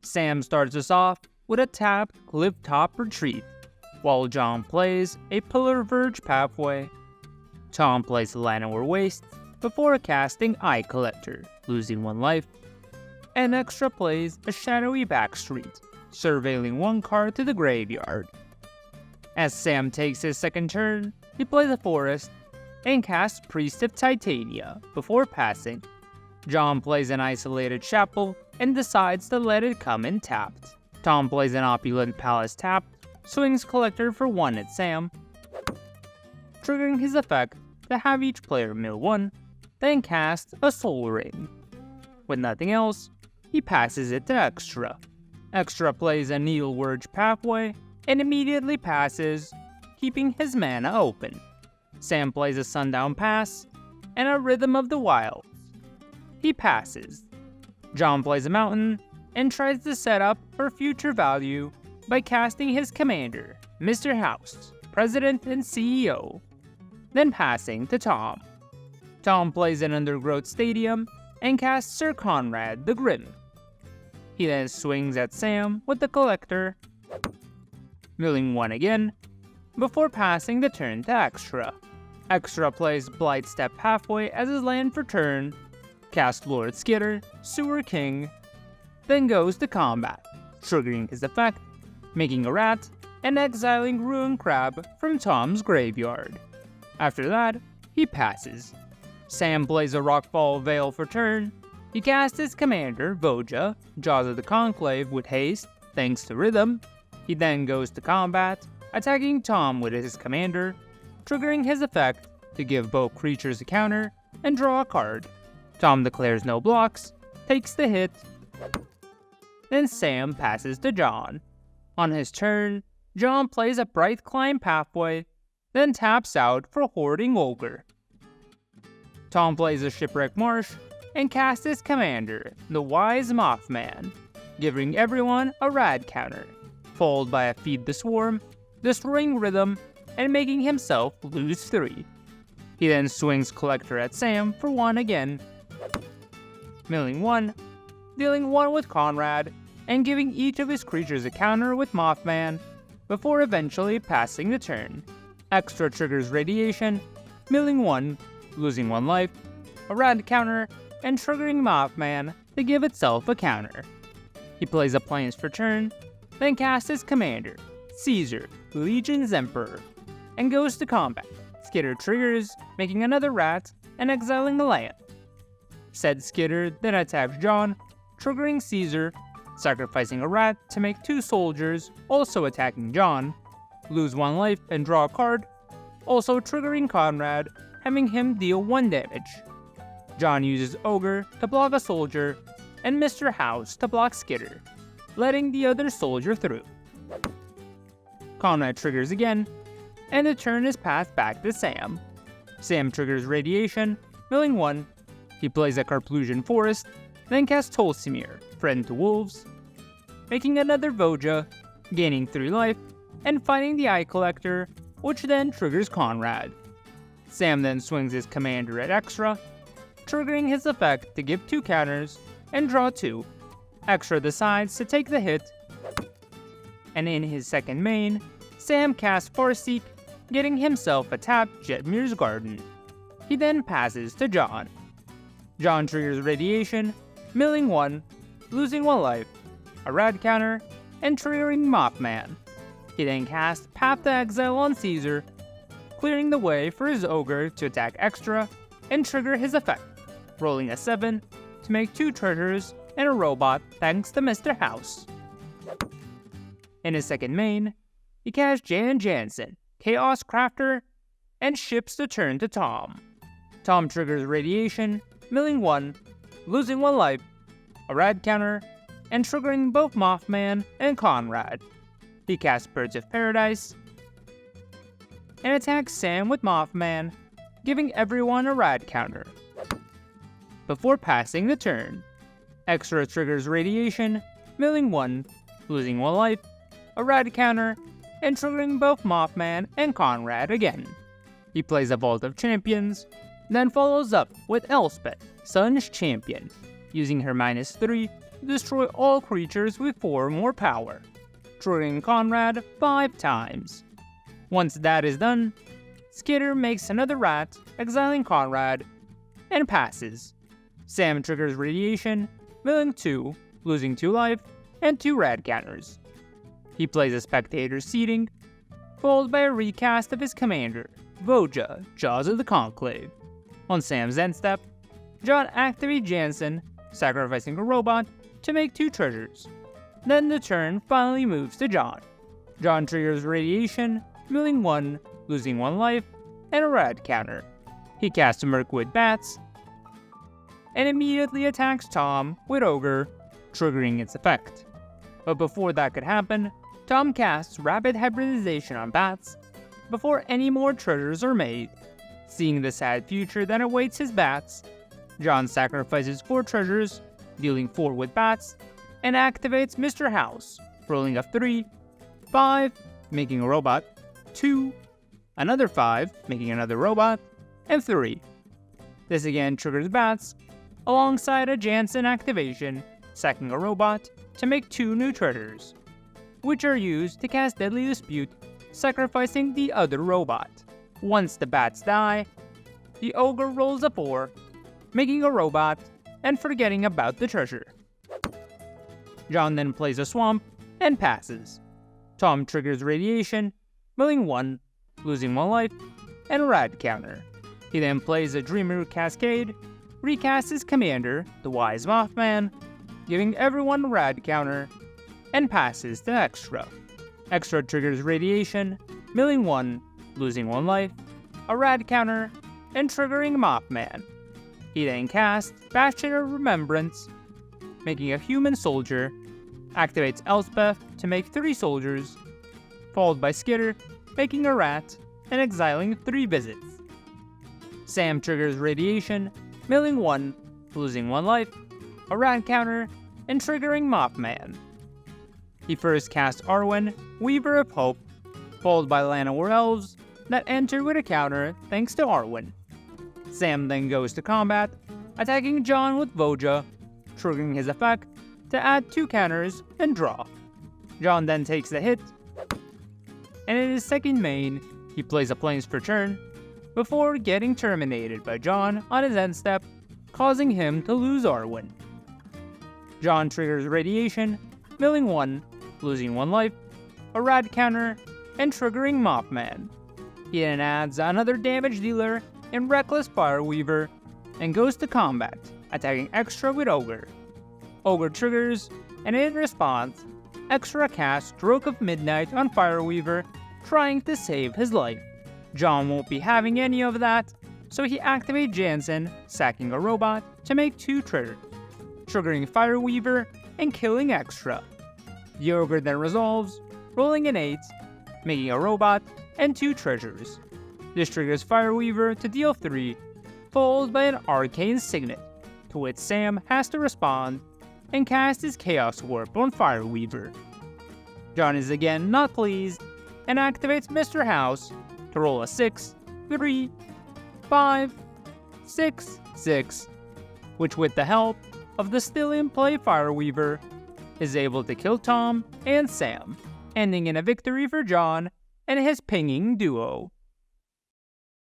Sam starts us off with a tapped cliff-top retreat, while John plays a Pillar Verge pathway. Tom plays Llanowar Waste before casting Eye Collector, losing 1 life, and Extra plays a Shadowy Backstreet, surveilling 1 card to the graveyard. As Sam takes his second turn, he plays a Forest and casts Priest of Titania before passing. John plays an Isolated Chapel and decides to let it come in tapped. Tom plays an Opulent Palace tapped, swings Collector for 1 at Sam, triggering his effect to have each player mill 1, then cast a Soul Ring. With nothing else, he passes it to Extra. Extra plays a Needle Wurge pathway and immediately passes, keeping his mana open. Sam plays a Sundown Pass and a Rhythm of the Wilds. He passes. John plays a Mountain and tries to set up for future value by casting his commander, Mr. House, President and CEO, then passing to Tom. Tom plays an Undergrowth Stadium and casts Sir Conrad the Grim. He then swings at Sam with the Collector, milling 1 again, before passing the turn to Extra. Extra plays Blightstep Pathway as his land for turn, casts Lord Skitter, Sewer King, then goes to combat, triggering his effect, making a rat, and exiling Ruin Crab from Tom's graveyard. After that, he passes. Sam plays a Rockfall Veil for turn. He casts his commander, Voja, Jaws of the Conclave with haste, thanks to Rhythm. He then goes to combat, attacking Tom with his commander, triggering his effect to give both creatures a counter and draw a card. Tom declares no blocks, takes the hit, then Sam passes to John. On his turn, John plays a Bright Climb pathway, then taps out for Hoarding Ogre. Tom plays a Shipwreck Marsh and casts his commander, the Wise Mothman, giving everyone a rad counter, followed by a Feed the Swarm, destroying Rhythm, and making himself lose 3. He then swings Collector at Sam for 1 again, milling 1, dealing 1 with Conrad, and giving each of his creatures a counter with Mothman, before eventually passing the turn. Extra triggers Radiation, milling 1, losing 1 life, a rad counter, and triggering Mothman to give itself a counter. He plays a Plains for turn, then casts his commander, Caesar, Legion's Emperor, and goes to combat. Skitter triggers, making another rat, and exiling the land. Said Skitter then attacks John, triggering Caesar, sacrificing a rat to make 2 soldiers, also attacking John, lose 1 life and draw a card, also triggering Conrad, having him deal 1 damage. John uses Ogre to block a soldier, and Mr. House to block Skitter, letting the other soldier through. Conrad triggers again, and the turn is passed back to Sam. Sam triggers Radiation, milling 1. He plays a Carplusian Forest, then casts Tolsimir, Friend to Wolves, making another Voja, gaining 3 life, and finding the Eye Collector, which then triggers Conrad. Sam then swings his commander at Extra, triggering his effect to give 2 counters and draw 2. Extra decides to take the hit, and in his second main, Sam casts Farseek, getting himself a tapped Jetmir's Garden. He then passes to John. John triggers Radiation, milling 1, losing 1 life, a rad counter, and triggering Mothman. He then casts Path to Exile on Caesar, clearing the way for his Ogre to attack Extra and trigger his effect, rolling a 7 to make 2 treasures and a robot thanks to Mr. House. In his second main, he casts Jan Jansen, Chaos Crafter, and ships the turn to Tom. Tom triggers Radiation, milling 1, losing 1 life, a rad counter, and triggering both Mothman and Conrad. He casts Birds of Paradise, and attacks Sam with Mothman, giving everyone a rad counter. Before passing the turn, Extra triggers Radiation, milling 1, losing 1 life, a rad counter, and triggering both Mothman and Conrad again. He plays a Vault of Champions, then follows up with Elspeth, Sun's Champion, using her -3 to destroy all creatures with 4 or more power, triggering Conrad 5 times. Once that is done, Skitter makes another rat, exiling Conrad, and passes. Sam triggers Radiation, milling 2, losing 2 life, and 2 rad counters. He plays a Spectator Seating, followed by a recast of his commander, Voja, Jaws of the Conclave. On Sam's end step, John activates Jansen, sacrificing a robot to make 2 treasures. Then the turn finally moves to John. John triggers Radiation, milling 1, losing 1 life, and a rad counter. He casts Mirkwood Bats, and immediately attacks Tom with Ogre, triggering its effect. But before that could happen, Tom casts Rapid Hybridization on Bats before any more treasures are made. Seeing the sad future that awaits his Bats, John sacrifices 4 treasures, dealing 4 with Bats, and activates Mr. House, rolling a 3, 5, making a robot, 2, another 5, making another robot, and 3. This again triggers Bats, alongside a Jansen activation, sacking a robot to make 2 new treasures, which are used to cast Deadly Dispute, sacrificing the other robot. Once the Bats die, the Ogre rolls a 4, making a robot, and forgetting about the treasure. John then plays a Swamp, and passes. Tom triggers Radiation, milling 1, losing 1 life, and a rad counter. He then plays a Dreamer Cascade, recasts his commander, the Wise Mothman, giving everyone a rad counter, and passes to Extra. Extra triggers Radiation, milling 1, losing 1 life, a rad counter, and triggering Mothman. He then casts Bastion of Remembrance, making a human soldier, activates Elspeth to make 3 soldiers, followed by Skitter, making a rat, and exiling 3 visits. Sam triggers Radiation, milling 1, losing 1 life, a rat counter, and triggering Mothman. He first casts Arwen, Weaver of Hope, followed by Llanowar Elves, that enter with a counter thanks to Arwen. Sam then goes to combat, attacking John with Voja, triggering his effect to add 2 counters and draw. John then takes the hit, and in his second main, he plays a Plains per turn, before getting terminated by John on his end step, causing him to lose Arwen. John triggers Radiation, milling 1, losing 1 life, a rad counter, and triggering Mothman. He then adds another damage dealer in Reckless Fireweaver, and goes to combat, attacking Extra with Ogre. Ogre triggers, and in response, Extra casts Stroke of Midnight on Fireweaver, trying to save his life. John won't be having any of that, so he activates Jansen, sacking a robot to make 2 treasures, triggering Fireweaver and killing Extra. The Ogre then resolves, rolling an 8, making a robot and 2 treasures. This triggers Fireweaver to deal 3, followed by an Arcane Signet, to which Sam has to respond and cast his Chaos Warp on Fireweaver. John is again not pleased and activates Mr. House to roll a 6, 3, 5, 6, 6, which with the help of the still in play Fireweaver, is able to kill Tom and Sam, ending in a victory for John and his pinging duo.